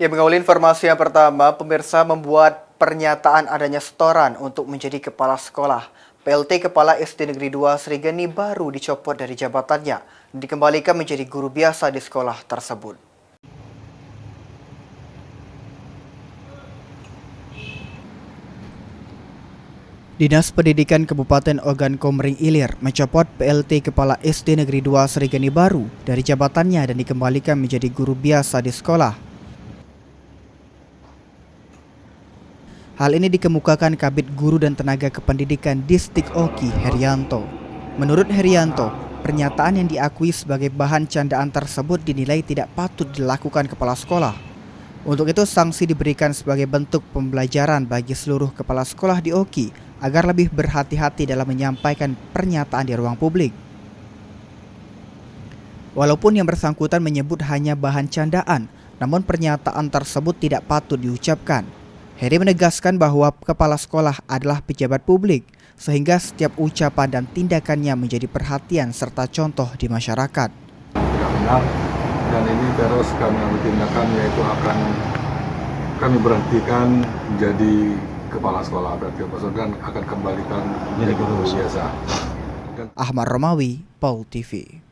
Ya, mengawali informasi yang pertama, pemirsa membuat pernyataan adanya setoran untuk menjadi kepala sekolah. PLT Kepala SD Negeri 2 Srigeni baru dicopot dari jabatannya dan dikembalikan menjadi guru biasa di sekolah tersebut. Dinas Pendidikan Kabupaten Ogan Komering Ilir mencopot PLT Kepala SD Negeri 2 Srigeni baru dari jabatannya dan dikembalikan menjadi guru biasa di sekolah. Hal ini dikemukakan Kabid Guru dan Tenaga Kependidikan Distrik Oki, Herianto. Menurut Herianto, pernyataan yang diakui sebagai bahan candaan tersebut dinilai tidak patut dilakukan kepala sekolah. Untuk itu, sanksi diberikan sebagai bentuk pembelajaran bagi seluruh kepala sekolah di Oki agar lebih berhati-hati dalam menyampaikan pernyataan di ruang publik. Walaupun yang bersangkutan menyebut hanya bahan candaan, namun pernyataan tersebut tidak patut diucapkan. Heri menegaskan bahwa kepala sekolah adalah pejabat publik, sehingga setiap ucapan dan tindakannya menjadi perhatian serta contoh di masyarakat. Tidak benar, dan ini terus kami ambil tindakan, yaitu akan kami berhentikan menjadi kepala sekolah, berarti dan akan kembalikan menjadi guru biasa. Ahmad Romawi, PAUL TV.